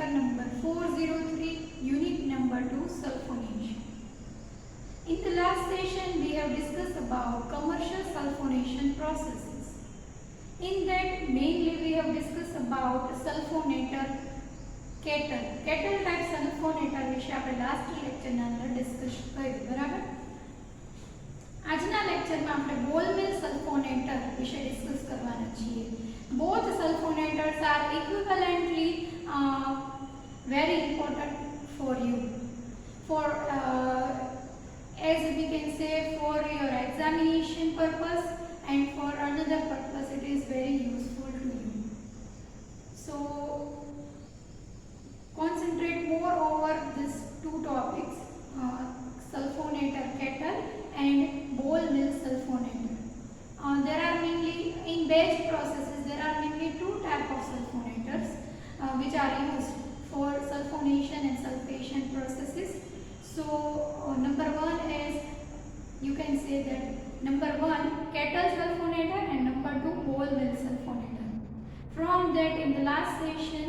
paper number 403, unit number 2, sulfonation. In the last session, we have discussed about commercial sulfonation processes. In that, mainly we have discussed about sulfonator kettle. Kettle type sulfonator વિશે આપણે last લેક્ચરના અંદર discuss કર્યું, બરાબર? આજના લેક્ચરમાં આપણે બોલ મિલ સલ્ફોનેટર વિશે ડિસ્કસ કરવાના છીએ. Both sulfonators are equivalently very important for you, for as we can say for your examination purpose and for another purpose it is very useful to you. So concentrate more over these two topics, sulfonator kettle and ball mill sulfonator. There are mainly in batch processes there are mainly two types of sulfonators which are used for sulfonation and sulfation processes. So number one is, you can say that number one kettle sulfonator and number two ball mill sulfonator. From that, in the last session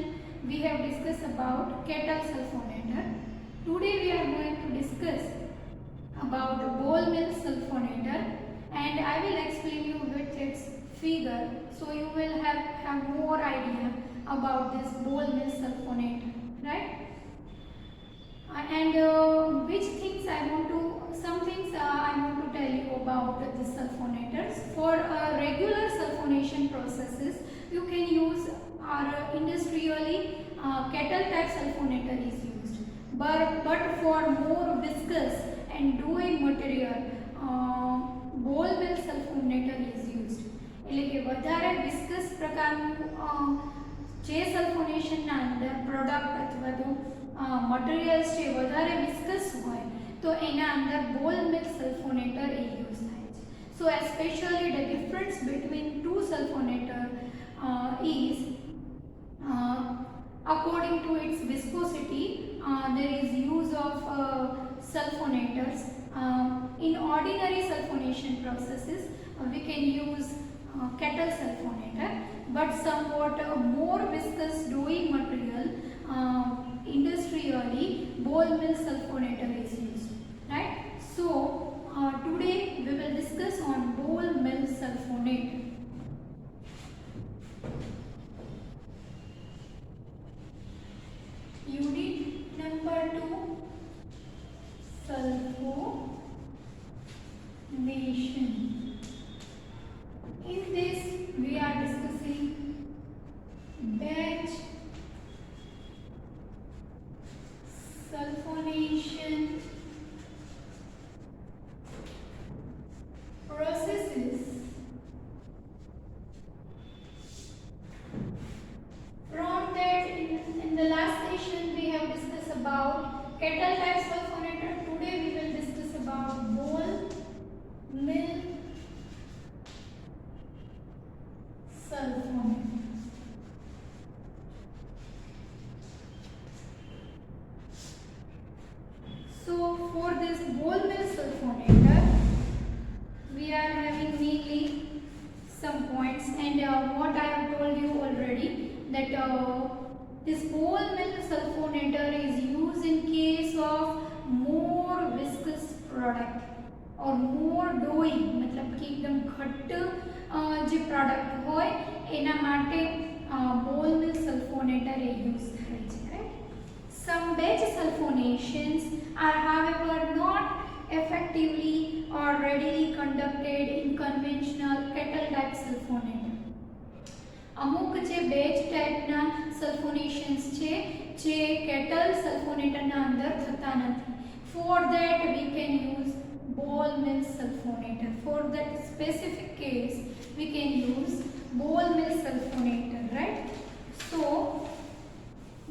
we have discussed about kettle sulfonator. Today we are going to discuss about ball mill sulfonator and I will explain you with its figure, so you will have more idea about this ball mill sulfonator, right? And which things some things I want to tell you about the sulfonators. For regular sulfonation processes, you can use industrially kettle type sulfonator is used, but for more viscous and dewy material ball mill sulfonator is used. એટલે કે વધારે viscous પ્રકારનું જે સલ્ફોનેશનના અંદર product અથવા તો materials છે વધારે વિસ્કસ હોય તો એના અંદર બોલ મિલ સલ્ફોનેટર એ યુઝ થાય છે. So especially the difference between two sulfonator is according to its viscosity there is use of sulfonators. In ordinary sulfonation processes we can use kettle sulfonator, but somewhat more viscous dewy material industrially ball mill sulfonator is used, right? So today we will discuss on ball mill sulfonator. Unit number 2, sulfonation. In this we are discussing batch sulfonation processes. From that, in the last session we have discussed about kettle type sulfonator. Today we will discuss about ball mill sulfonator. So for this ball mill sulfonator we are having mainly some points, and what I have told you already that this ball mill sulfonator is used in case of more viscous product or more doughy, मतलब कि एकदम घट्ट जो product होय एना माटे ball mill sulfonator use થાય છે, right? Some batch sulfonations are however not effectively or readily conducted in conventional kettle type sulfonator. અમુક જે બેચ ટાઈપના સલ્ફોનેશન્સ છે જે કેટલ સલ્ફોનેટરના અંદર થતા નથી. For that we can use ball mill sulfonator. For that specific case we can use ball mill sulfonator, right? So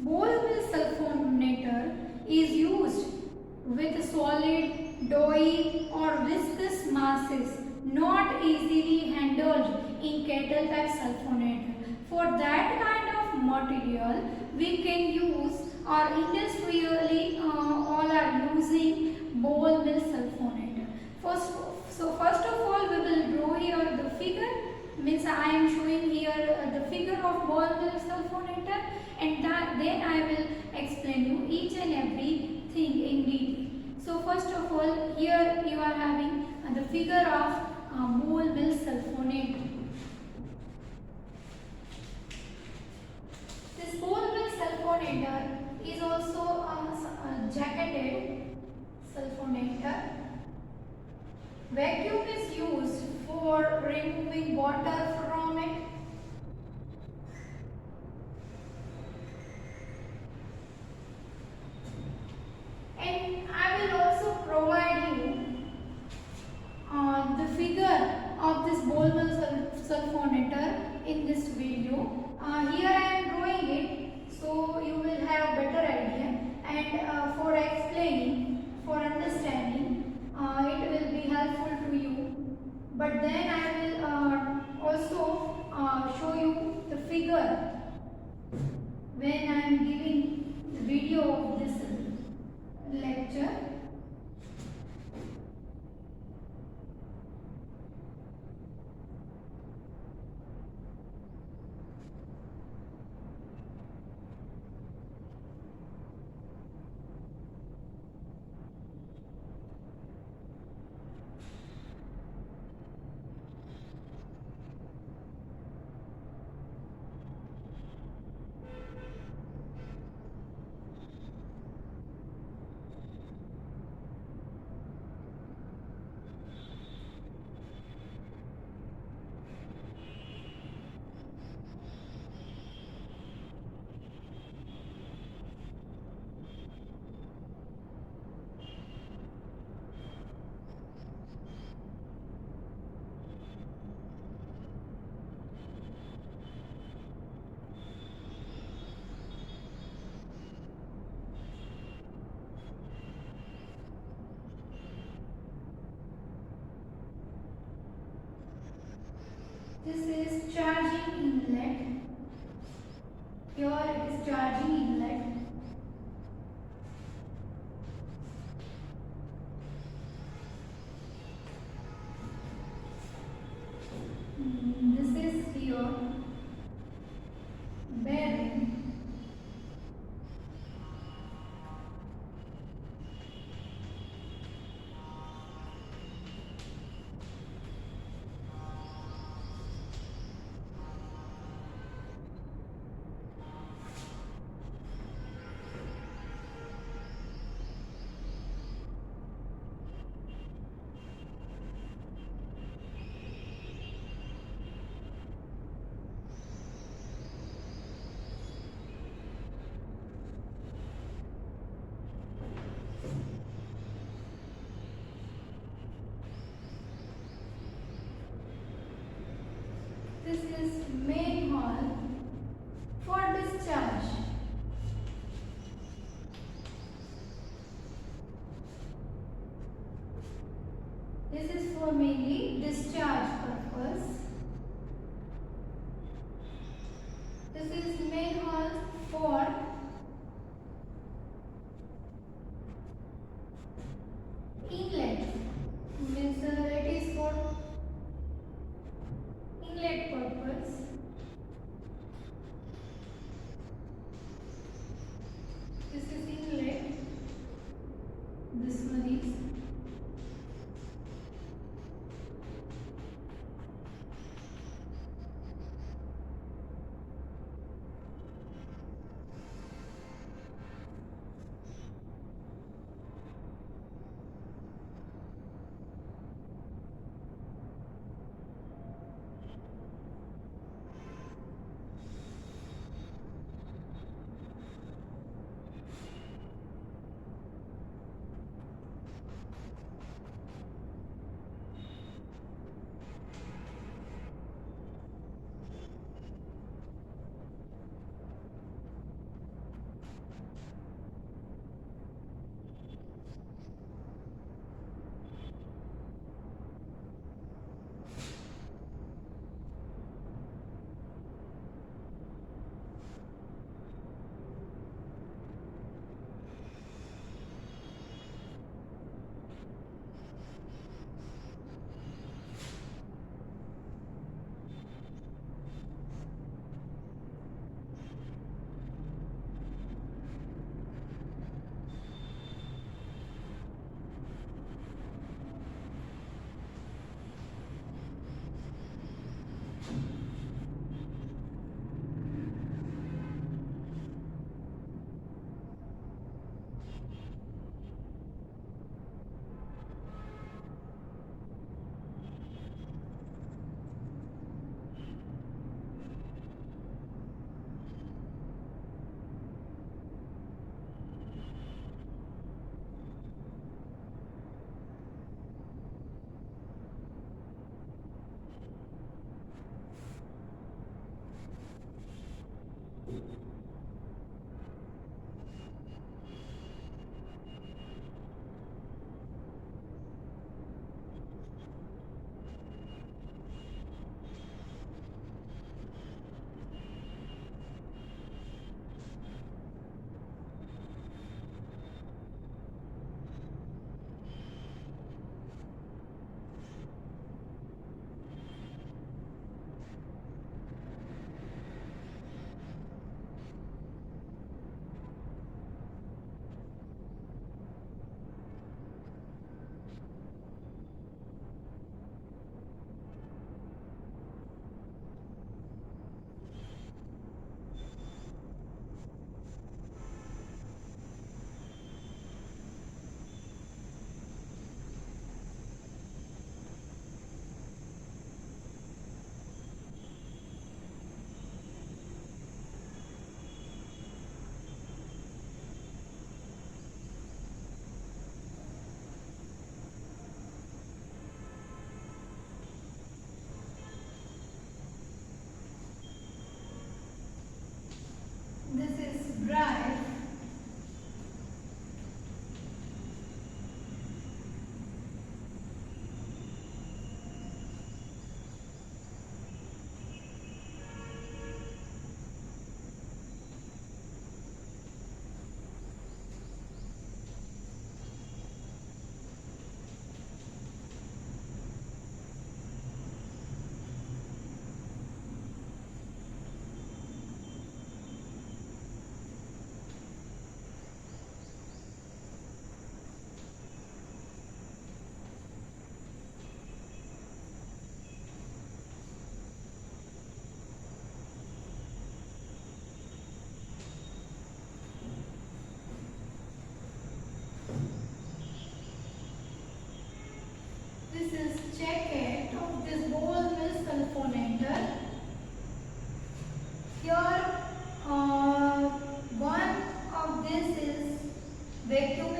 ball mill sulfonator is used with solid, doughy or viscous masses not easily handled in kettle type sulfonator. For that kind of material we can use, or industrially all are using ball mill sulfonator. First of all we will draw here the figure, means I am showing here the figure of ball mill sulfonator, and then I will So first of all, here you are having the figure of mole mill sulfonate. This mole mill sulfonator is also a jacketed sulfonator. Vacuum is used for removing water from it. And I will also provide you the figure of this ball mill sulfonator in this video. Here I am drawing it, so you will have better idea, and for explaining, for understanding, it will be helpful to you. But then I will also show you the figure when I am giving the video of this lecture. This is charging inlet. Here it is charging inlet. This is here bearing. This is main hall for discharge. This is for mainly discharge purpose. This is main hall for inlet. Means it is for inlet purpose. This is inlet. This one is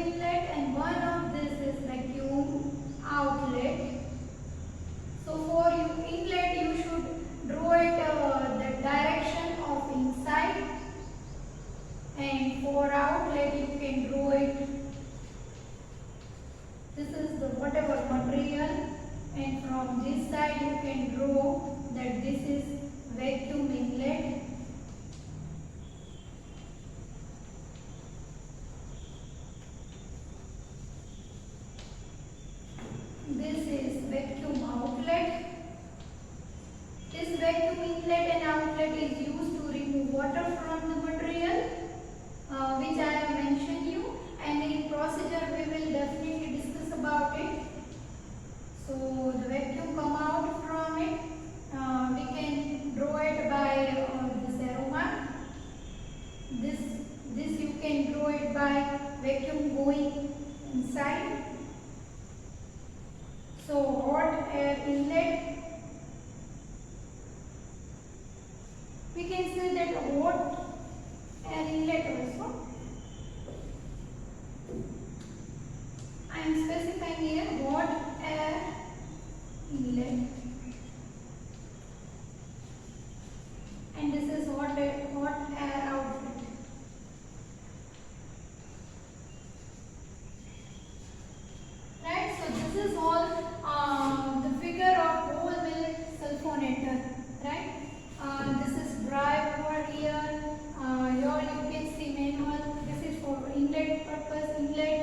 inlet and one of this is vacuum outlet. So for you inlet you should draw it the direction of inside, and for outlet you can draw it. This is the whatever material, and from this side you can draw that this is vacuum inlet. This is vacuum outlet. This vacuum inlet and outlet is used to remove water from the material, which I have mentioned you, and in procedure we will definitely discuss about it. So the vacuum come out from it. We can draw it by this arrow mark. This you can draw it by vacuum going inside. So hot air inlet, we can say that hot air inlet also. I am specifying here hot air inlet, and this is hot air outlet. Right, so this is all the figure of ball mill sulfonator. Right, this is drive over here. Here you can see manual. This is for inlet purpose, inlet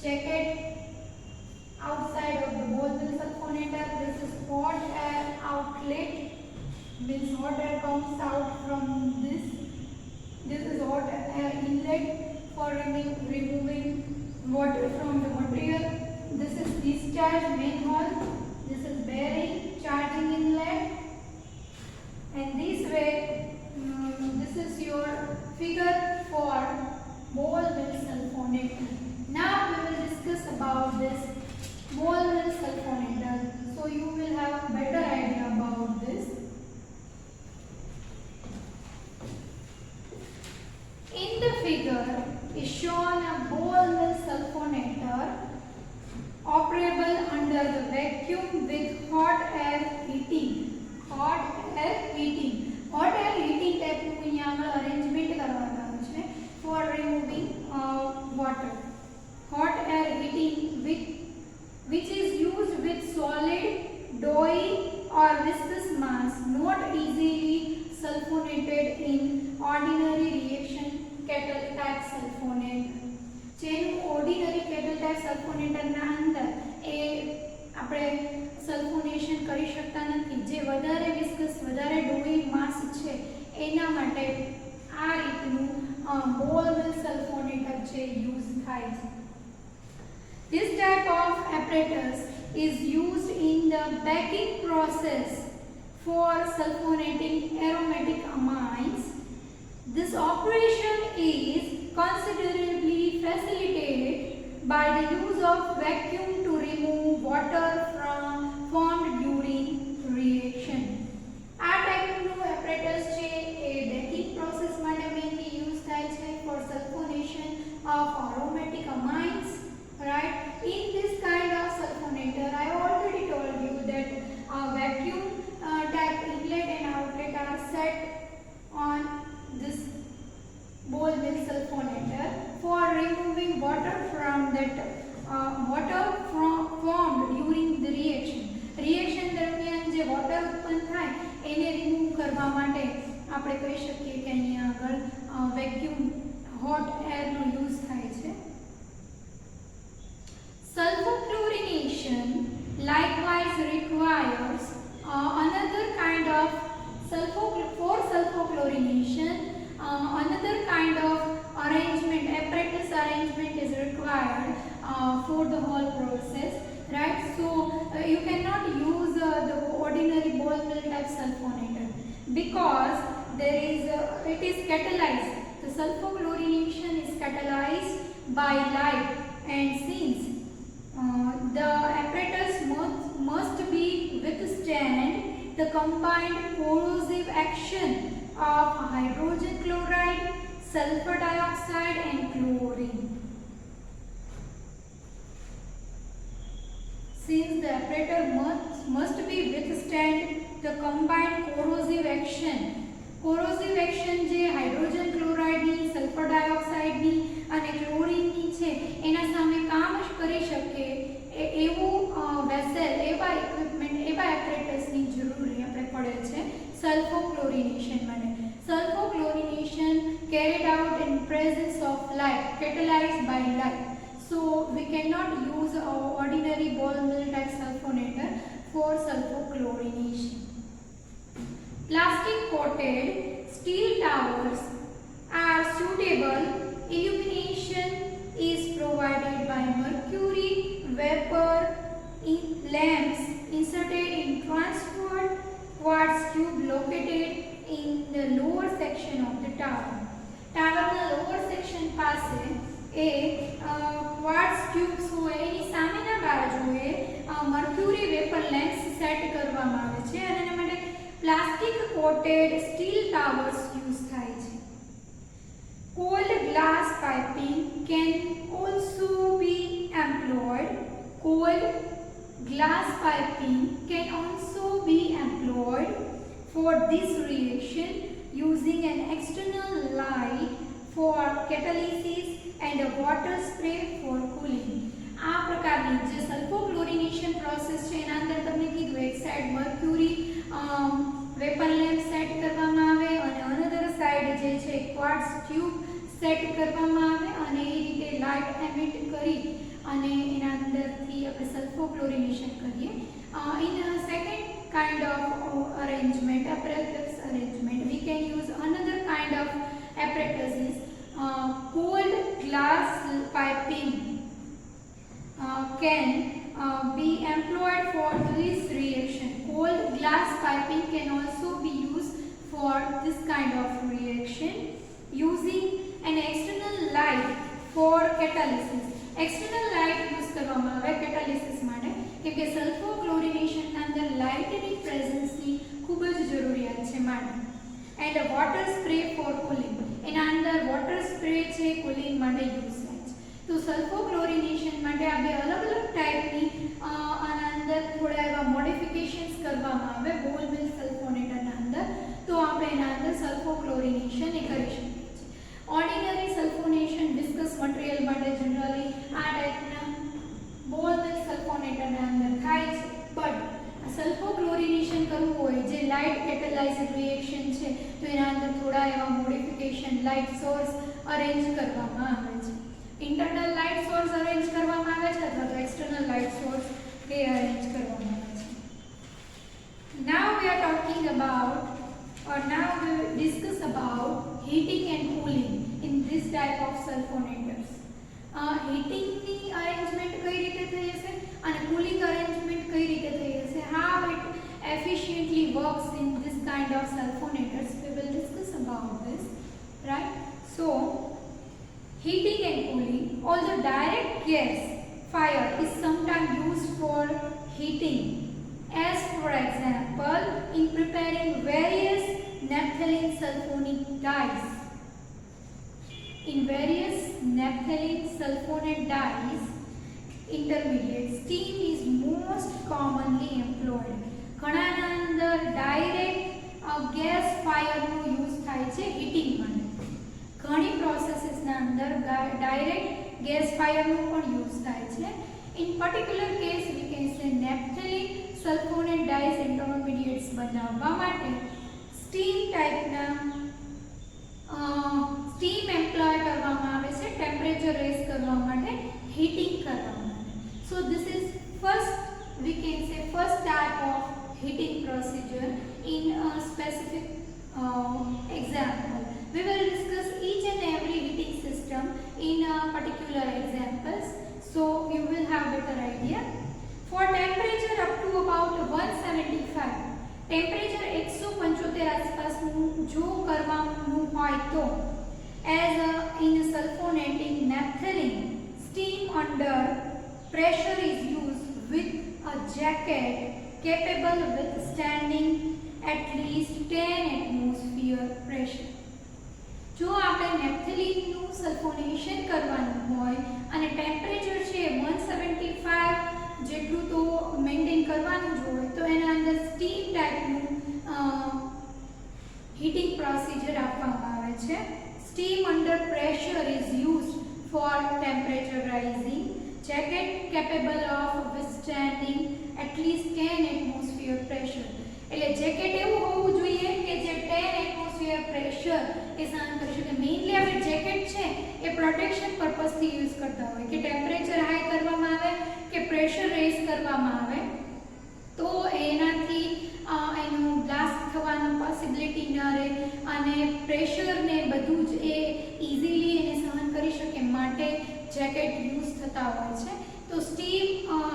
jacket outside of the ball mill sulfonator. This is hot air outlet, means hot air comes out from this. This is hot air inlet for removing water from the material. This is discharge manhole. This is bearing charging inlet, and this way this is your figure for ball mill sulfonator. Now we will discuss about this ball mill sulfonator, so you will have a better idea about this. In the figure is shown a ball mill sulfonator operable under the vacuum with hot air heating. Hot air heating. Hot air heating type નું અહીંયા આપણે arrangement કરવાના છે for removing water. Hot air heating which is used with solid, doughy or viscous mass not easily sulfonated in ordinary reaction kettle type sulfonator. જેનું ordinary cattle type સલ્ફોનેટરના અંદર એ આપણે સલ્ફોનેશન કરી શકતા નથી. જે વધારે વિસ્કસ વધારે ડોઈ માસ છે એના માટે આ રીતનું બોલ મિલ સલ્ફોનેટર છે યુઝ થાય છે. This type of apparatus is used in the baking process for sulfonating aromatic amines. This operation is considerably facilitated by the use of vacuum to remove water formed during reaction. આ ટાઈપનું apparatus છે એ baking process માટે mainly use થાય છે for sulfonation of aromatic amines. Right, in this kind of sulfonator I already told you that vacuum type inlet and outlet are set on this ball mill sulfonator for removing water from that formed during the reaction. Reaction દરમિયાન જે water ઉત્પન્ન થાય એને remove કરવા માટે આપણે કહી શકીએ કે અહીંયા આગળ vacuum hot air નો use થાય છે. Sulfochlorination likewise requires another kind of sulfochlorination. Another kind of arrangement, apparatus arrangement is required for the whole process, right? So you cannot use the ordinary ball mill type sulfonator because it is catalyzed. The sulfochlorination is catalyzed by light, and since the apparatus must be withstand the combined corrosive action of hydrogen chloride, sulfur dioxide and chlorine. since the apparatus must be withstand the combined corrosive action. Corrosive action જે hydrogen ક્લોરાઇડની, sulphur ડાયોક્સાઇડની અને ક્લોરીનની છે એના સામે કામ જ કરી શકે એવું વેસલ, એવા ઇક્વિપમેન્ટ, એવા એપરેટસની જરૂર આપણે પડે છે સલ્ફોક્લોરિનેશન માટે. Sulfochlorination carried out in presence of light, catalyzed by light. So we cannot use ordinary ball mill type sulfonator for sulfochlorination. Plastic coated steel towers are suitable. Illumination is provided by mercury vapor in lamps inserted in transferred quartz tube located in the lower section of the tower. Tower na lower section પાસે quartz tubes હોય એની સામેના બાજુએ mercury vapor lamps set કરવામાં આવે છે અને એના માટે plastic coated steel towers use થાય છે. Cold glass piping can also be employed. Cold glass piping can also be employed for this reaction using an external light for catalysis and a water spray for cooling. આ પ્રકારની જે સલ્ફોક્લોરિનેશન process છે એના અંદર તમને કીધું એક side mercury vapour lamp set કરવામાં આવે અને અનધર સાઈડ જે છે ક્વાર્ટઝ ટ્યુબ સેટ કરવામાં આવે અને એ રીતે લાઇટ એમિટ કરી અને એના અંદરથી આપણે સલ્ફોક્લોરિનેશન કરીએ. In a second kind of arrangement, apparatus arrangement, we can use another kind of apparatuses. Cold glass piping can be employed for this reaction. Cold glass piping can also be used for this kind of reaction using an external light for catalysis. External light use કરવામાં આવે catalysis માટે કેમ કે સલ્ફોક્લોરિનેશનના અંદર લાઇટની પ્રેઝન્સની ખૂબ જ જરૂરિયાત છે માટે. And water spray for cooling, એના અંદર વોટર સ્પ્રે છે કુલિંગ માટે યુઝ થાય છે. તો સલ્ફોક્લોરિનેશન માટે આ બે અલગ અલગ ટાઈપની આના અંદર થોડા એવા મોડિફિકેશન્સ કરવામાં આવે બોલ મિલ સલ્ફોનેટરના અંદર, તો આપણે એના અંદર સલ્ફોક્લોરિનેશન એ કરી શકીએ છીએ. ઓર્ડિનરી સલ્ફોનેશન ડિસ્કસ મટીરિયલ માટે જનરલી આ ટાઈપના બોલ મિલ સલ્ફોનેટરના અંદર થાય છે. બટ સલ્ફોક્લોરિનેશન કરવું હોય જે લાઇટ કેટેલાઇઝડ રિએક્શન છે તો એના અંદર થોડા એવા મોડિફિકેશન લાઇટ સોર્સ અરેન્જ કરવામાં આવે છે. ઇન્ટરનલ લાઇટ સોર્સ અરેન્જ કરવામાં આવે છે અથવા તો એક્સટર્નલ લાઇટ સોર્સ એ અરેન્જ કરવામાં આવે છે. Now we are talking about or now we will discuss about heating and cooling in this type of sulfonators. હીટિંગની અરેન્જમેન્ટ કઈ રીતે થઈ હશે અને કુલિંગ અરેન્જમેન્ટ કઈ રીતે થઈ હશે, how it efficiently works in this kind of sulfonators, we will discuss about this, right? So heating and cooling, although direct gas fire is sometimes used for heating, as for example in preparing various naphthalene sulfonic dyes. In various naphthalene sulfonate dyes intermediate, steam is most commonly employed. ઘણાના અંદર direct gas ફાયરનો use થાય છે heating માટે. ઘણી પ્રોસેસીસના અંદર direct gas ફાયરનો પણ use થાય છે. In particular case we can say naphthalene sulfonate dyes intermediates બનાવવા માટે સ્ટીમ ટાઈપના સ્ટીમ એમ્પ્લોય કરવામાં આવે છે ટેમ્પરેચર રેઝ કરવા માટે, હીટિંગ કરવા માટે. So this is first we can say first type of heating procedure in a specific example. We will discuss each and every heating system in particular examples, so you will have better idea. For temperature up to about 175, temperature 175 આસપાસનું જો કરવાનું હોય તો as in sulfonating naphthalene, steam under pressure is used with a jacket capable of withstanding at least 10 atmosphere pressure. જો આપણે નેપ્થેલિનનું સલ્ફોનેશન કરવાનું હોય અને ટેમ્પરેચર છે 175 જેટલું તો છે. Steam under pressure is used for temperature rising. Jacket capable of withstanding at least 10 atmosphere pressure. એટલે જેકેટ એવું હોવું જોઈએ કે જે 10 એટમોસ્ફિયર પ્રેશર એ સહન કરી શકે. મેઇનલી આપણે જેકેટ છે એ પ્રોટેક્શન પર્પઝથી યુઝ કરતા હોય કે ટેમ્પરેચર હાઈ કરવામાં આવે કે પ્રેશર રેઝ કરવામાં આવે તો એનાથી એનું બ્લાસ્ટ થવાનું પોસિબિલિટી ન રહે અને પ્રેશરને બધું જ એ ઇઝીલી એને સહન કરી શકે માટે જેકેટ યુઝ થતા હોય છે. તો steam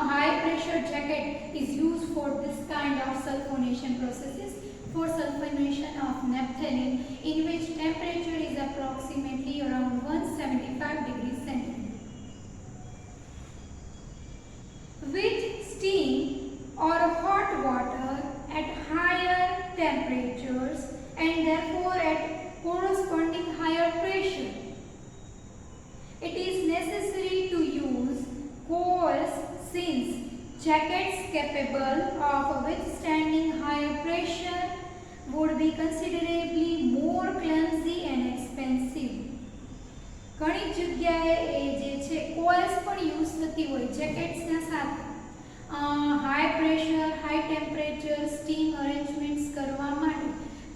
high pressure jacket is used for this kind of sulfonation processes, for sulfonation of naphthalene, in which temperature is approximately around 175 degrees centigrade. With steam or hot water at higher temperatures and therefore at corresponding higher pressure, it is necessary to use coils since jackets capable of withstanding higher pressure would be considerably more clumsy and expensive. ઘણી જગ્યાએ એ જે છે coils પણ use થતી હોય જેકેટ્સના સાથે high pressure high temperature steam arrangements કરવા માટે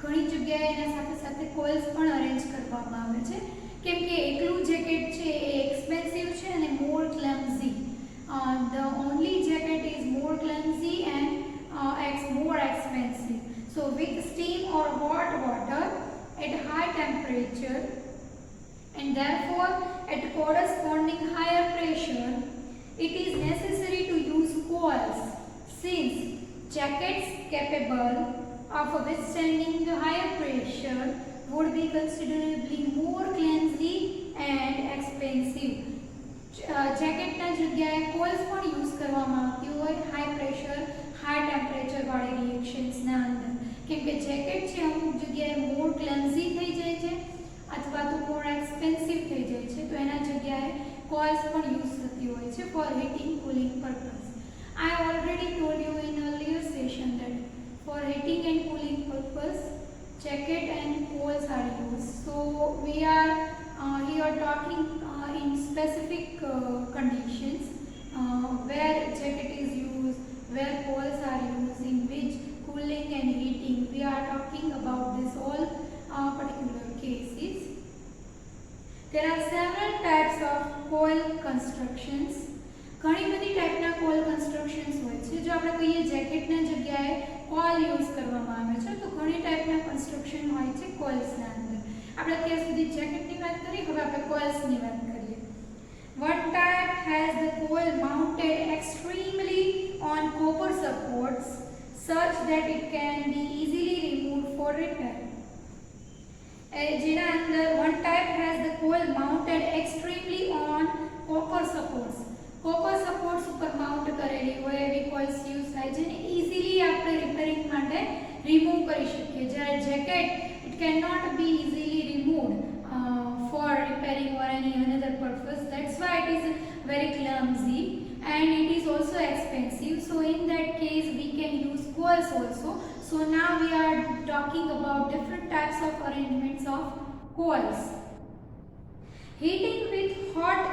ઘણી જગ્યાએ એના સાથે સાથે કોઇલ્સ પણ અરેન્જ કરવામાં આવે છે કેમ કે એકલું જેકેટ છે એ એક્સપેન્સિવ છે અને મોર ક્લમઝી. The only jacket is more clumsy and more expensive. So with steam or hot water at high temperature and therefore at corresponding higher pressure, it is necessary to use coils since jackets capable of withstanding the higher pressure would be considerably more clumsy and expensive. જેકેટના જગ્યાએ coils પણ use કરવામાં આવતી હોય high pressure high temperature વાળી રિએક્શન્સના અંદર કેમ કે jacket છે અમુક જગ્યાએ મોર ક્લમઝી થઈ જાય છે અથવા તો મોર એક્સપેન્સિવ થઈ જાય છે તો એના જગ્યાએ કોઇલ્સ પણ યુઝ થતી હોય છે for heating cooling purpose. I already told you in earlier session that for heating and cooling purpose jacket and coils are used. So we are here talking in specific conditions where jacket is used, where coils are used, in which cooling and heating. We are talking about this all particular cases. There are several types of coil constructions. ઘણી બધી ટાઈપના coil constructions હોય છે. જો આપણે કહીએ જેકેટના જગ્યાએ coil use કરવામાં આવે છે તો ઘણી ટાઈપના કન્સ્ટ્રક્શન હોય છે કોઇલ્સના અંદર. આપણે અત્યાર સુધી જેકેટની વાત કરી, હવે આપણે કોઇલ્સની વાત કરીએ. One type has the coil mounted extremely on copper supports such that it can be easily removed for repair. જેના અંદર one type has the coil mounted extremely on copper supports. Copper supports ઉપર mount કરેલી હોય એવી coils use થાય છે ને easily આપણે રિપેરિંગ માટે રિમૂવ કરી શકીએ. જ્યારે jacket it can not be easily removed for repairing or any another purpose. That's why it is very clumsy and it is also expensive. So in that case we can use coils also. So now we are talking about different types of arrangements of coils. Heating with hot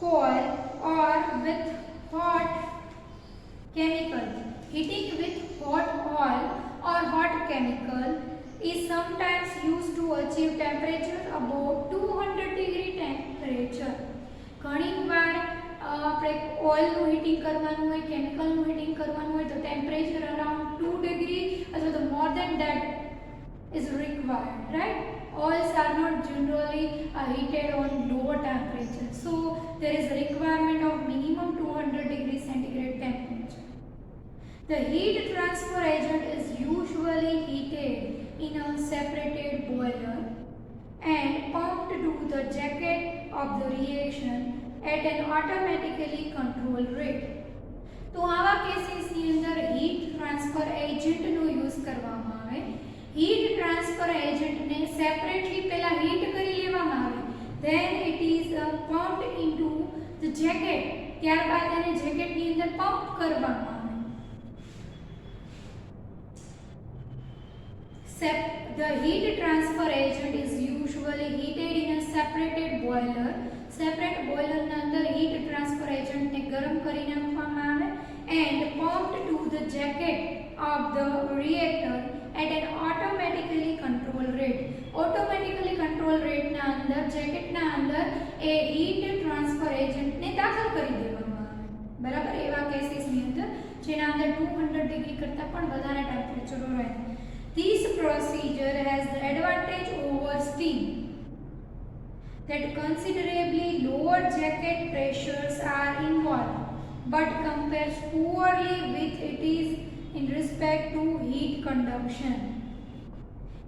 coil or with hot chemical. Heating with hot oil or hot chemical is sometimes used to achieve temperature above 200 degree temperature. ઘણી વાર આપણે ઓઇલનું heating કરવાનું હોય કેમિકલનું heating કરવાનું હોય તો temperature around 2 degree અથવા તો મોર દેન that is required, right? Oils are not generally heated on lower temperature, so there is a requirement of minimum 200 degree centigrade temperature. The heat transfer agent is usually heated in a separated boiler and pumped to the jacket of the reaction at an automatically controlled rate. તો આવા કેસીસની અંદર heat transfer એજન્ટનો use કરવામાં આવે. Heat transfer એજન્ટને separately પહેલા heat કરી લેવામાં આવે, then it is pumped into the jacket. ત્યારબાદ એને જેકેટની અંદર પંપ કરવામાં આવે. The heat transfer agent is usually usually heated in a separated boiler. Separate boiler ના અંદર heat transfer agent ને ગરમ કરી નાખવામાં આવે and pumped to the jacket of the reactor at an automatically control rate. Automatically control rate ના અંદર jacket ના અંદર એ heat transfer agent ને દાખલ કરી દેવામાં આવે. બરાબર, એવા કેસીસ ની અંદર જેના અંદર 200 ડિગ્રી કરતા પણ વધારે ટેમ્પરેચર રહે. This procedure has the advantage over steam that considerably lower jacket pressures are involved but compares poorly with it is in respect to heat conduction.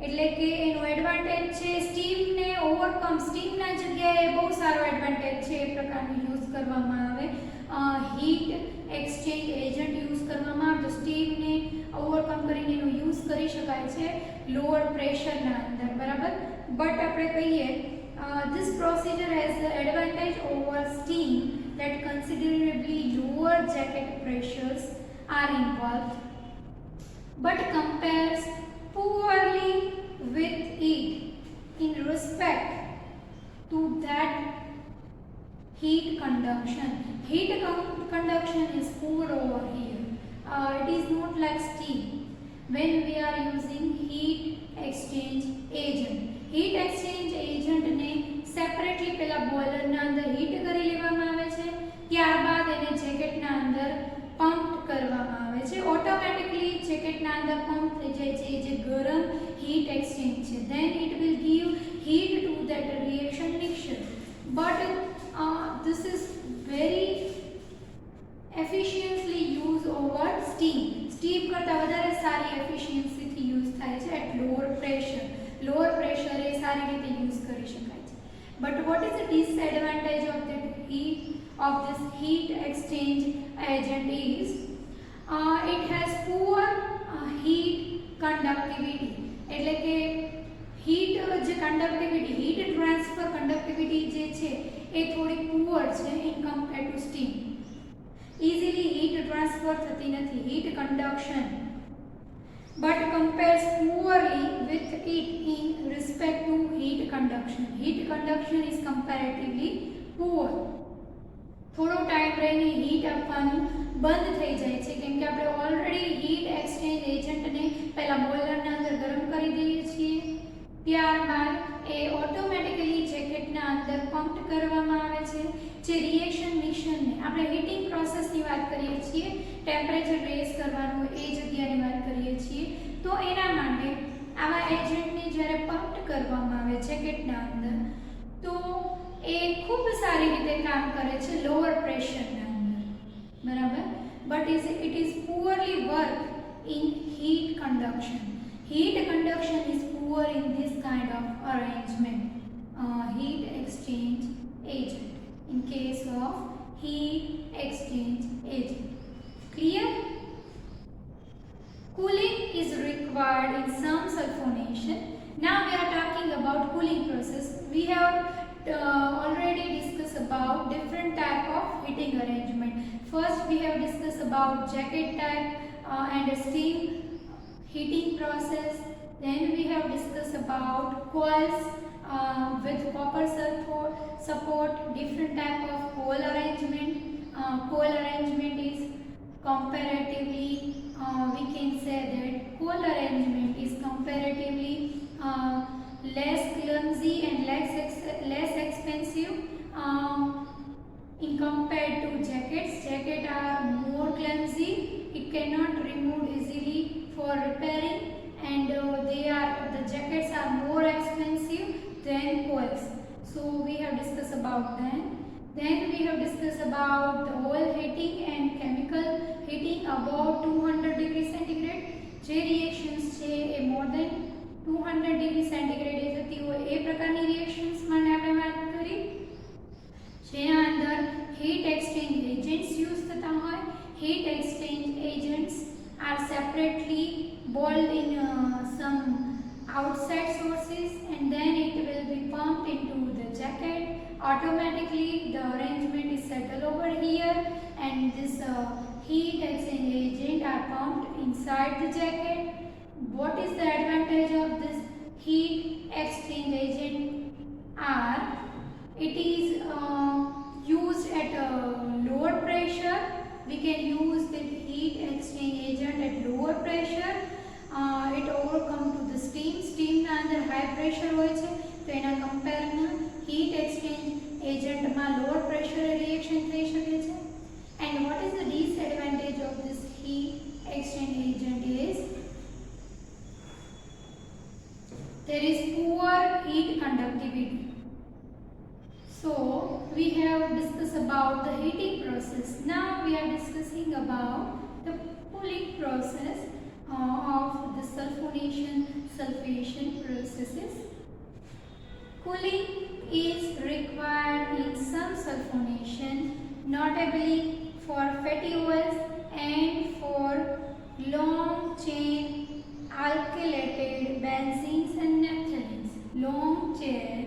એટલે કે એનો એડવાન્ટેજ છે સ્ટીમ ને ઓવરકમ, સ્ટીમ ના જગ્યાએ બહુ સારો એડવાન્ટેજ છે એ પ્રકારનું યુઝ કરવામાં આવે. હીટ એક્સચેન્જ એજન્ટ યુઝ કરવામાં આવે તો સ્ટીમ ને ઓવરકમ કરીને એનો યુઝ કરી શકાય છે લોઅર પ્રેશરના અંદર. બરાબર, બટ આપણે કહીએ this procedure has the advantage over steam that considerably lower jacket pressures are involved but compares poorly with it in respect to that heat conduction. Heat conduction is poor over here. It is not like steam when we are using heat exchange agent. Heat exchange agent ને separately પેલા boiler ના અંદર heat કરી લેવામાં આવે છે, ત્યારબાદ એને જેકેટ ના અંદર પમ્પ કરવામાં આવે છે. ઓટોમેટિકલી જેકેટ ના અંદર પમ્પ થઈ જાય છે જે ગરમ હીટ એક્સચેન્જ છે. then it will give heat to that reaction mixture but this is very efficiently used over steam. steam કરતા વધારે સારી એફિશિયન્સી થી યુઝ થાય છે at lower pressure. lower pressure એ સારી રીતે યુઝ કરી શકાય છે. but what is the disadvantage of this heat exchange agent is it has poor heat conductivity. એટલે કે હીટ જે કંડક્ટિવિટી, હીટ ટ્રાન્સફર કંડક્ટિવિટી જે છે એ થોડી પુઅર છે in compare to steam. Easily heat transfer થતી નથી, heat conduction, but compares poorly with it in respect to heat conduction. Heat conduction is comparatively poor. થોડો ટાઈમ રહીને heat આપવાનું બંધ થઈ જાય છે કેમ કે આપણે ઓલરેડી હીટ એક્સચેન્જ એજન્ટને પહેલા બોઇલરના અંદર ગરમ કરી દઈએ છીએ, ત્યારબાદ એ ઓટોમેટિકલી જેકેટના અંદર પમ્પ કરવામાં આવે છે. જે રિએક્શન મિક્સરને આપણે હીટિંગ પ્રોસેસની વાત કરીએ છીએ, ટેમ્પરેચર રેઝ કરવાનું એ જગ્યાની વાત કરીએ છીએ, તો એના માટે આવા એજન્ટને જ્યારે પમ્પ કરવામાં આવે જેકેટના અંદર તો એ ખૂબ સારી રીતે કામ કરે છે લોઅર પ્રેશરના અંદર. બરાબર, but it is poorly work in heat conduction. heat conduction is poor in this kind of arrangement. Heat exchange agent, in case of heat exchange agent. Clear? Cooling is required in some sulfonation. Now we are talking about cooling process. We have already discussed about different type of heating arrangement. First we have discussed about jacket type and steam heating process. Then we have discussed about coils with copper support, different type of coil arrangement. Coil arrangement is comparatively we can say that coil arrangement is comparatively less clumsy and less expensive in compared to jackets. Jackets are more clumsy, it cannot remove easily for repairing, and the jackets are more expensive than coils. So we have discussed about them. Then we have discussed about the oil heating and chemical heating above 200 degree centigrade. જે reactions છે એ more than 200 degree centigrade એ થતી હોય એ પ્રકારની reactions માટે આપણે વાત કરી, જેના અંદર heat exchange agents use થતા હોય. heat exchange agents are separately boiled in some outside sources and then it will be pumped into the jacket. Automatically the arrangement is settled over here and this heat exchange agent are pumped inside the jacket. What is the advantage of this heat exchange agent? are, it is used at lower pressure. We can use the heat exchange agent at lower pressure. It overcome to the steam ના અંદર high pressure હોય છે, તો એના કમ્પેરમાં heat exchange agent માં lower pressure reaction થઈ શકે છે. And what is the disadvantage of this heat exchange agent is there is poor heat conductivity. So we have discussed about the heating process. Now we are discussing about the cooling process of the sulfonation processes. Cooling is required in some sulfonation, notably for fatty oils and for long chain alkylated benzenes and naphthalenes. Long chain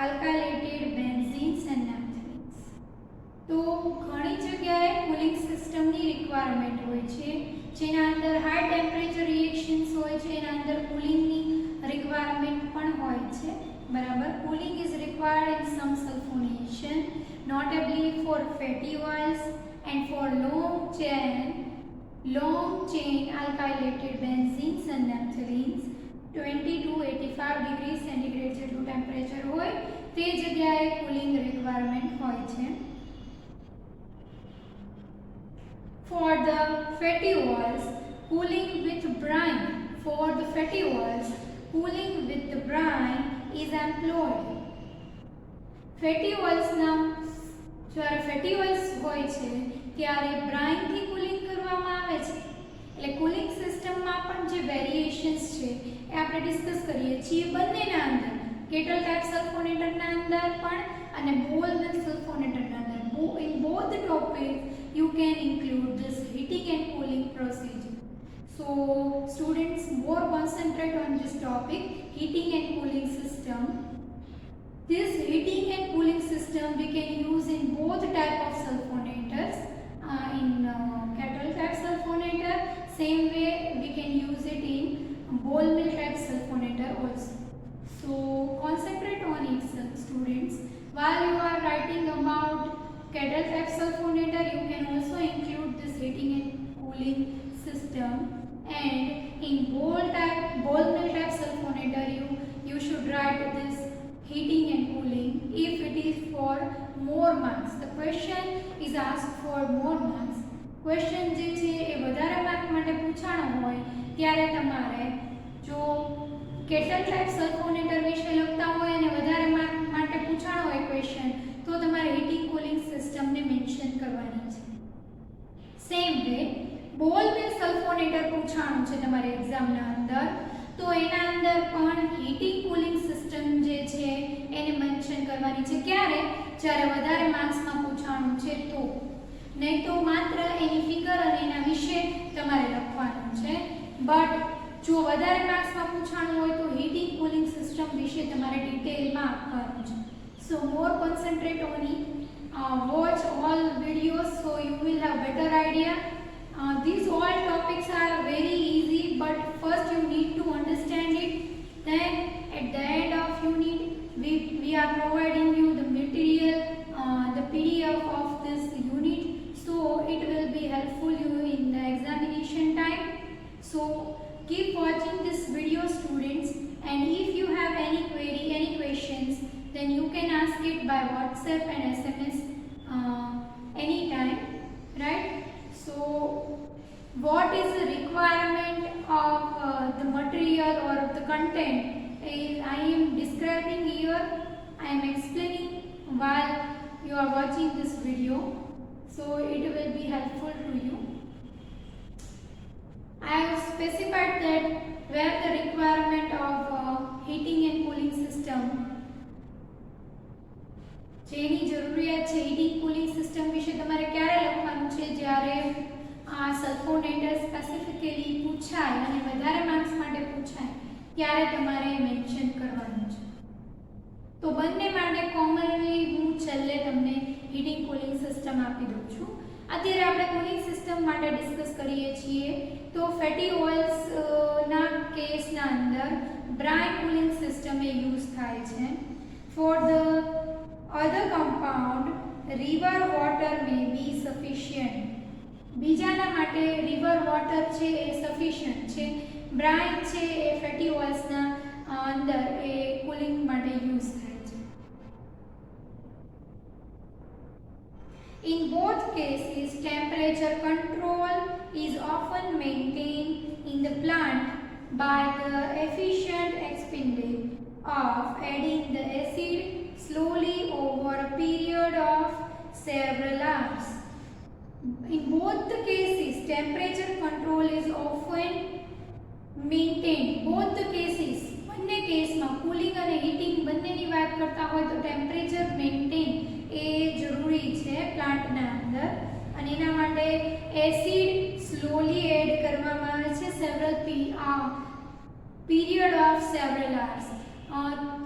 alkylated benzenes and naphthalenes. तो घणी जगह cooling system ની requirement હોય છે, જેના અંદર high temperature reactions હોય છે, એના અંદર કૂલિંગ ની रिक्वायरमेंट પણ હોય છે, બરાબર. Cooling is required in sum સલ્ફોનેશન, notably for fatty oils and for long chain alkylated benzenes and naphthalenes. 20 to 85 degrees centigrade જેટલું ટેમ્પરેચર હોય તે જગ્યાએ કૂલિંગ રિક્વાયરમેન્ટ હોય છે. For the fatty oils, cooling with brine. For the fatty oils, cooling with the brine is employed. Fatty oils ના જ્યારે fatty oils હોય છે ત્યારે brine થી કૂલિંગ કરવામાં આવે છે. એટલે કૂલિંગ સિસ્ટમમાં પણ જે વેરિએશન્સ છે એ આપણે ડિસ્કસ કરીએ છીએ બંનેના અંદર, કેટલ ટાઇપ સલ્ફોનેટરના અંદર પણ અને બોલ મિલ સલ્ફોનેટરના અંદર. In both the topics you can include this heating and cooling procedure. So students more concentrate on this topic, heating and cooling system. This heating and cooling system we can use in both type of sulfonators. In kettle type sulfonator, same way we can use it in ball mill type sulfonator also. So concentrate on it, students. While you are writing about kettle type sulfonator, you can also include this heating and cooling system. And in ball mill type sulfonator, you should write this heating and cooling if it is for more marks. The question is asked for more marks. Question જે છે એ વધારે mark માટે પૂછાણો હોય ત્યારે તમારે જો cattle type સલ્ફોનેટર વિશે લખતા હોય અને વધારે માર્ક માટે પૂછાણો હોય ક્વેશ્ચન, તો તમારે હીટિંગ કૂલિંગ સિસ્ટમને મેન્શન કરવાની છે. સેમ વે બોલ મિલ સલ્ફોનેટર પૂછાણું છે તમારે એક્ઝામના અંદર, તો એના અંદર પણ હીટિંગ કૂલિંગ સિસ્ટમ જે છે એને મેન્શન કરવાની છે. ક્યારે? જ્યારે વધારે માર્ક્સમાં પૂછાણું છે તો, નહીં તો માત્ર એની ફિગર અને એના વિશે તમારે લખવાનું છે. બટ જો વધારે માર્ક્સમાં પૂછાણું હોય તો હીટિંગ કૂલિંગ સિસ્ટમ વિશે તમારે ડિટેલમાં આપવાનું છે. So more concentrate on it. Watch all videos so you will have better idea. These all topics are very easy, but first you need to understand it. Then at the end of unit we are providing you the material, the PDF of this unit, so it will be helpful you in the examination time. So keep watching this video, students, and if you have any query, any questions, then you can ask it by WhatsApp and SMS anytime, right? So what is the requirement of the material or the content I am describing here, I am explaining while you are watching this video, so it will be helpful to you. I have specified that where the requirement of heating and cooling system, જેની જરૂરિયાત છે heating cooling system વિશે તમારે ક્યારે લખવાનું છે? જ્યારે આ સલ્ફોનેટર સ્પેસિફિકલી પૂછાય અને વધારે માર્ક્સ માટે પૂછાય ત્યારે તમારે મેન્શન કરવાનું છે. તો બંને માટે કોમનલી હું છેલ્લે તમને હીટિંગ કૂલિંગ સિસ્ટમ આપી દઉં છું. અત્યારે આપણે કુલિંગ સિસ્ટમ માટે ડિસ્કસ કરીએ છીએ તો ફેટી ઓઇલ્સ ના કેસના અંદર બ્રાઇન કુલિંગ સિસ્ટમ એ યુઝ થાય છે. For the other compound river water may be sufficient. બીજાના માટે રિવર વોટર છે એ સફિશિયન્ટ છે. બ્રાઇન છે એ ફેટી ઓઇલ્સના અંદર એ કુલિંગ માટે યુઝ થાય છે. In both cases, temperature control is often maintained in the plant by the efficient expending of adding the acid slowly over a period of several hours. In both the cases, temperature control is often maintained. Both the cases, બંને કેસમાં cooling અને heating બંનેની વાત કરતા હોય તો temperature maintain એ જરૂરી છે પ્લાન્ટના અંદર, અને એના માટે એસિડ સ્લોલી એડ કરવામાં આવે છે પીરિયડ ઓફ સેવરલ આર્સ.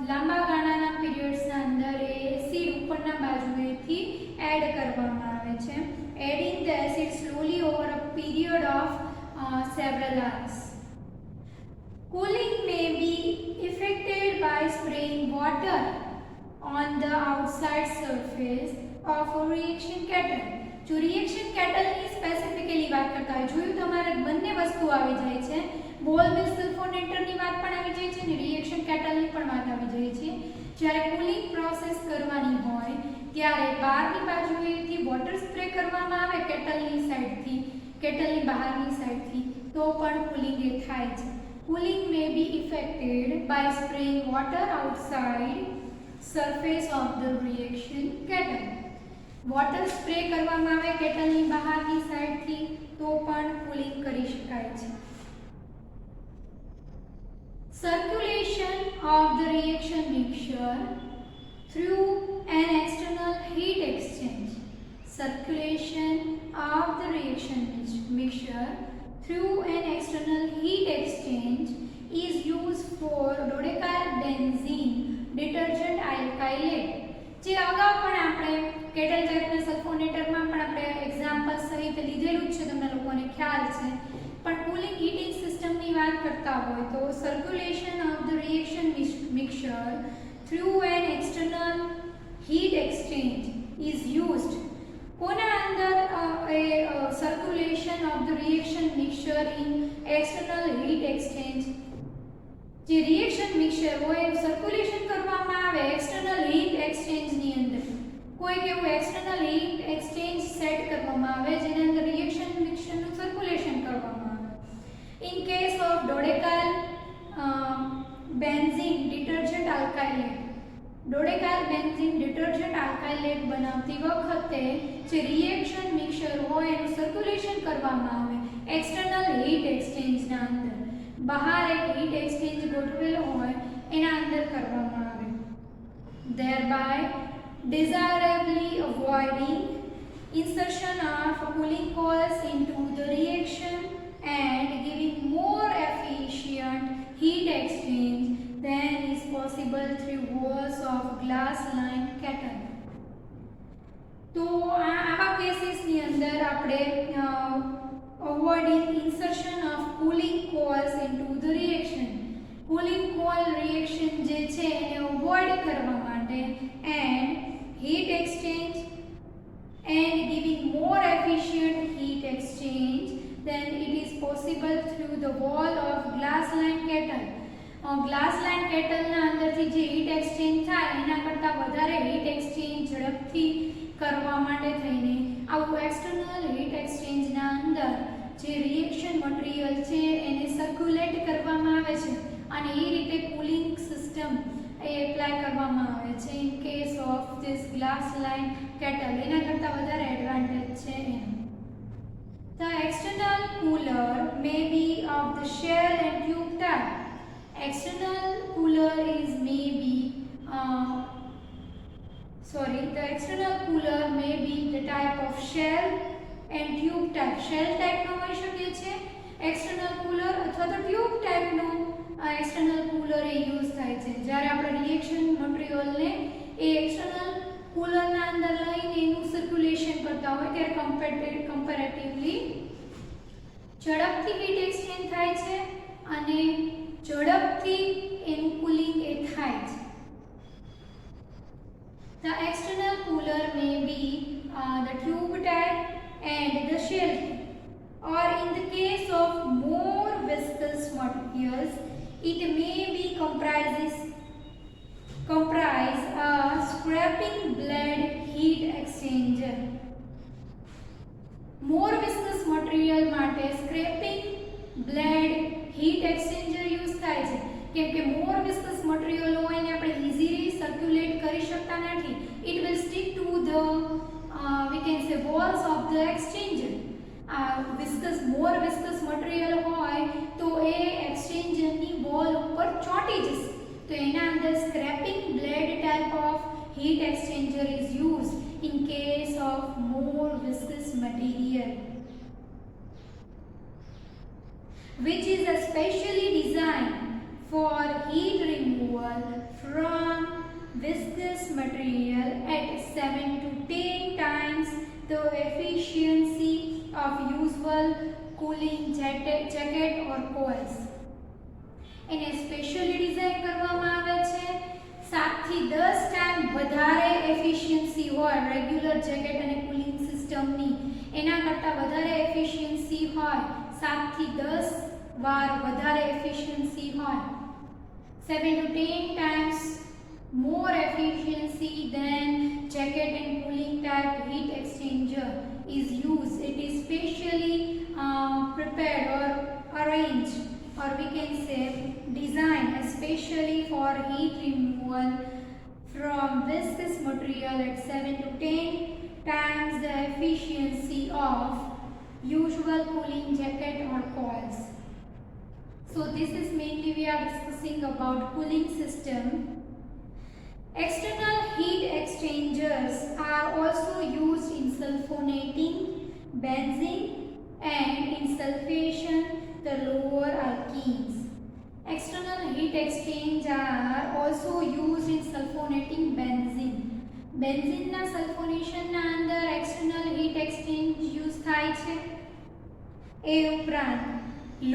લાંબા ગાળાના પીરિયડ્સના અંદર એ એસિડ ઉપરના બાજુએથી એડ કરવામાં આવે છે. Adding the acid slowly over a period of several hours. Cooling may be effected by spraying water on the outside surface of a reaction kettle. જો રિએક્શન કેટલની સ્પેસિફિકલી વાત કરતા હોય, જોયું તમારે બંને વસ્તુ આવી જાય છે, બોલ મિલ સલ્ફોનેટરની વાત પણ આવી જાય છે અને રિએક્શન કેટલની પણ વાત આવી જાય છે. જ્યારે કુલિંગ પ્રોસેસ કરવાની હોય ત્યારે બહારની બાજુએથી વોટર સ્પ્રે કરવામાં આવે કેટલની સાઈડથી, કેટલની બહારની સાઈડથી, તો પણ કુલિંગ એ થાય છે. Cooling may be effected by spraying water outside surface of the reaction kettle. Water spray કરવામાં આવે કેટલની બહારની સાઈડથી તો પણ કુલિંગ કરી શકાય છે. Circulation of the reaction mixture through an external heat exchange. Circulation of the reaction mixture through an external heat exchange is used for dodecyl benzene detergent alkylate. જે અગાઉ પણ આપણે કેટલ ટાઈપના સલ્ફોનેટરમાં પણ આપણે એક્ઝામ્પલ સહિત લીધેલું જ છે, તમને લોકોને ખ્યાલ છે. પણ કુલિંગ હીટિંગ સિસ્ટમની વાત કરતા હોય તો circulation of the reaction mixture through an external heat exchange is used. કોના અંદર circulation of the reaction mixture in external heat exchange. જે રિએક્શન મિક્સચર હોય એનું સર્ક્યુલેશન કરવામાં આવે એક્સટર્નલ હીટ એક્સચેન્જની અંદર. કોઈક એવું એક્સટર્નલ હીટ એક્સચેન્જ સેટ કરવામાં આવે જેના અંદર રિએક્શન મિક્સચરનું સર્ક્યુલેશન કરવામાં આવે. In case of dodecyl benzene detergent alkylate, dodecyl benzene detergent alkylate બનાવતી વખતે જે રિએક્શન મિક્સચર હોય એનું સર્ક્યુલેશન કરવામાં આવે એક્સટર્નલ હીટ એક્સચેન્જના અંદર. બહાર એક હીટ એક્સચેન્જ ગોઠવેલો હોય એના અંદર કરવામાં આવે. thereby desirably avoiding insertion of cooling coils into the reaction and giving more efficient heat exchange than is possible through walls of glass lined kettle. તો આવા કેસીસની અંદર આપણે avoiding insertion of cooling coils into the reaction, cooling coil reaction જે છે એને avoid કરવા માટે and heat exchange and giving more efficient heat exchange than it is possible through the wall of glass lined kettle. Glass line કેટલના અંદરથી જે heat exchange થાય એના કરતાં વધારે હીટ એક્સચેન્જ ઝડપથી કરવા માટે થઈને આવું એક્સટર્નલ હીટ એક્સચેન્જના અંદર જે રિએક્શન મટીરિયલ છે એને સર્ક્યુલેટ કરવામાં આવે છે અને એ રીતે કુલિંગ સિસ્ટમ એ એપ્લાય કરવામાં આવે છે. In case of this glass line kettle એના કરતાં વધારે એડવાન્ટેજ છે એમ. The external cooler may be of the shell and tube type. External cooler is maybe the external cooler may be the type of shell and tube type. Shell type નો હોઈ શકે છે external cooler અથવા તો tube type નો external cooler એ use થાય છે. જ્યારે આપણે reaction મટીરિયલને એ external cooler ના અંદર લઈને એનું સર્ક્યુલેશન કરતા હોય અત્યારે કમ્પેરેટિવલી ઝડપથી હીટ એક્સચેન્જ થાય છે અને ઝડપથી એનું કુલિંગ એ થાય છે. The external cooler may be the tube type and the shell type, or in the case of more viscous materials, it may be comprise a scraping blade heat exchanger. More viscous material માટે scraping blade heat exchanger use થાય છે, કેમ કે more viscous material હોય ને આપણે easily circulate કરી શકતા નથી. It will stick to the we can say walls of the exchanger. more viscous material હોય તો એ exchanger ની wall ઉપર ચોંટી જશે. તો એના અંદર scraping blade type of heat exchanger is used in case of more viscous material, which is especially designed for heat removal from viscous material at 7 to 10 times the efficiency of usual cooling jacket or coils. એને specially design કરવામાં આવે છે 7 થી 10 time વધારે efficiency હોય regular jacket અને cooling સિસ્ટમની એના કરતાં વધારે એફિશિયન્સી હોય 7 થી 10 વાર વધારે એફિશિયન્સી હોય 7 to 10 times more efficiency than jacket and cooling type heat exchanger is used. It is specially prepared or arranged, or we can say designed especially for heat removal from viscous material at 7 to 10 times the efficiency of usual cooling jacket or coils. So this is mainly we are discussing about cooling system. External heat exchangers are also used in sulfonating, benzene and in sulfation the lower alkenes. External heat exchange are also used in sulfonating benzene. Benzene na sulfonation na અંદર external heat exchange use થાય છે. એ ઉપરાંત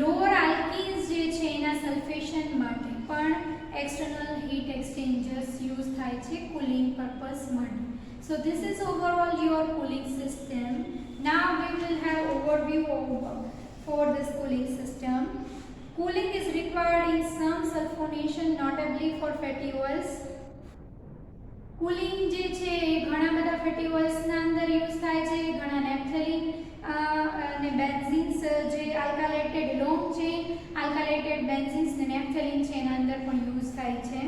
lower alkenes જે છે એના sulfation માટે પણ external heat exchangers use થાય છે cooling purpose માટે. So this is overall your cooling system. Now we will have overview for this cooling system. Cooling is required in some sulfonation, notably for fatty oils. Cooling જે છે ઘણા બધા fatty oils ના અંદર use થાય છે, ઘણા naphthalene અને benzene જે alkylated long chain alkylated benzenes ને naphthalene છે એના અંદર પણ use થાય છે.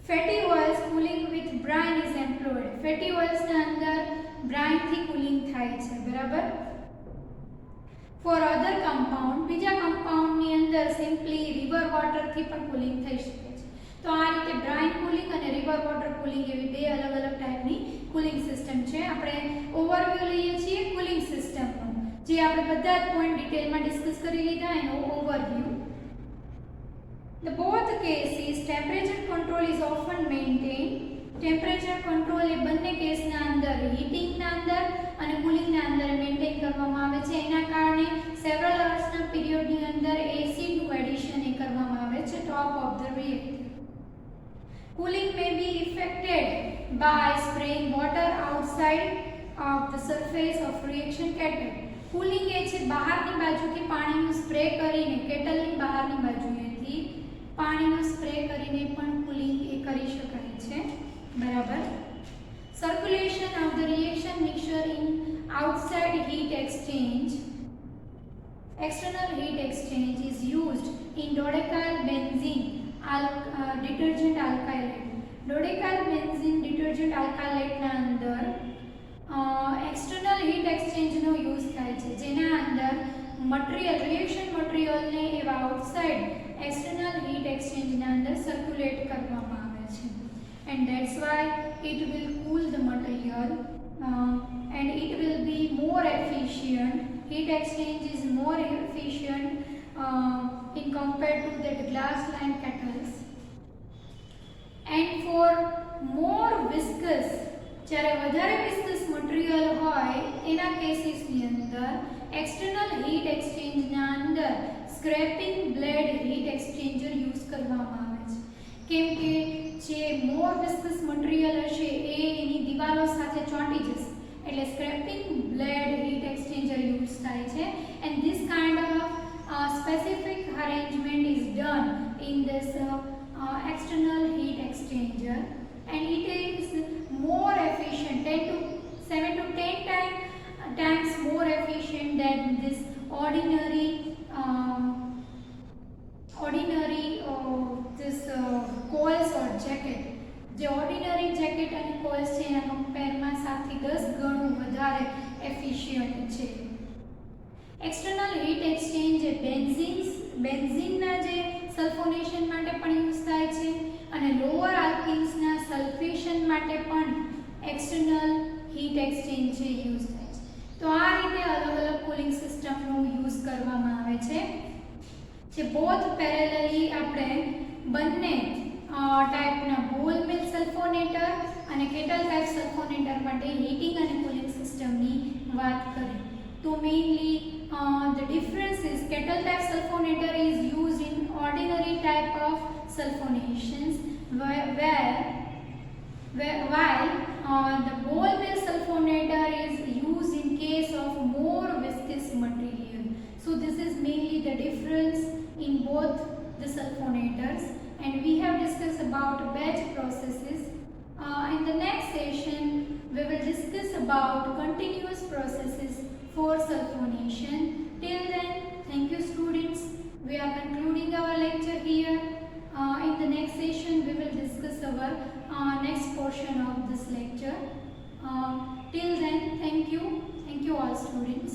Fatty oils cooling with brine is employed. Fatty oils ના અંદર brine થી cooling થાય છે, બરાબર. For other compound બીજા compound ની અંદર simply river water થી પણ cooling થઈ શકે છે. તો આ રીતે brine cooling અને river water cooling એવી બે અલગ અલગ ટાઈપની cooling system છે. આપણે ઓવરવ્યુ લઈએ છીએ cooling system નો, જે આપણે બધા જ પોઈન્ટ ડિટેલમાં ડિસ્કસ કરી લીધા એનો overview. The both cases temperature control is often maintained. Temperature control એ બંને કેસના અંદર હીટિંગ ના અંદર અને કુલિંગ ના અંદર મેન્ટેન કરવામાં આવે છે. એના કારણે સેવરલ અવર્સ ના પીરિયડ ની અંદર એસિડ નું એડિશન એ કરવામાં આવે છે top of the reactor. Cooling may be effected by spraying water outside of the surface of reaction kettle. Cooling એ છે બહારની બાજુથી પાણીનું સ્પ્રે કરીને કેટલની બહારની બાજુએથી પાણીનો સ્પ્રે કરીને પણ કુલિંગ એ કરી શકાય છે, બરાબર. Circulation of the reaction mixture in outside heat exchange. External heat exchange is used in dodecyl benzene detergent alkylate. Dodecyl benzene detergent alkylate ના અંદર external heat exchange નો યુઝ થાય છે, જેના અંદર મટીરીયલ રિએક્શન મટીરીયલ ને એવા આઉટસાઇડ external heat exchange ના અંદર સર્ક્યુલેટ કરવામાં આવે છે. And that's why it will cool the material and it will be more efficient. Heat exchange is more efficient in compared to that glass lined kettles. And for more viscous, જ્યારે વધારે viscous material હોય એના કેસીસની અંદર external heat એક્સચેન્જના અંદર scraping blade heat exchanger use કરવામાં આવે છે, કેમ કે જે મોર વિસ્કસ મટીરિયલ હશે એ એની દિવાલો સાથે ચોંટી જશે, એટલે scraping blade heat exchanger use થાય છે. And this kind of specific arrangement is done in this external heat exchanger, and it is more efficient, 7 to 10 times more efficient than this ordinary coils or jacket. જે ordinary jacket અને coils છે એના કમ્પેરમાં 7 થી 10 ગણું વધારે efficient છે. External heat exchange બેન્ઝીનના જે સલ્ફોનેશન માટે પણ યુઝ થાય છે અને લોઅર આલ્કિન્સના સલ્ફેશન માટે પણ એક્સટર્નલ હીટ એક્સચેન્જ છે યુઝ થાય છે. તો આ રીતે અલગ અલગ કુલિંગ સિસ્ટમનો યુઝ કરવામાં આવે છે, જે બોથ પેરેલલી આપણે બંને ટાઈપના બોલ મિલ સલ્ફોનેટર અને કેટલ ટાઈપ સલ્ફોનેટર માટે હીટિંગ અને કુલિંગ સિસ્ટમની વાત કરીએ તો mainly the difference is kettle type sulfonator is used in ordinary type of sulfonations, while the ball mill sulfonator is used in case of more viscous material. So this is mainly the difference in both the sulfonators, and we have discussed about batch processes. In the next session we will discuss about continuous processes for sulfonation. Till then, thank you students. We are concluding our lecture here. In the next session we will discuss our next portion of this lecture. Till then, thank you all students.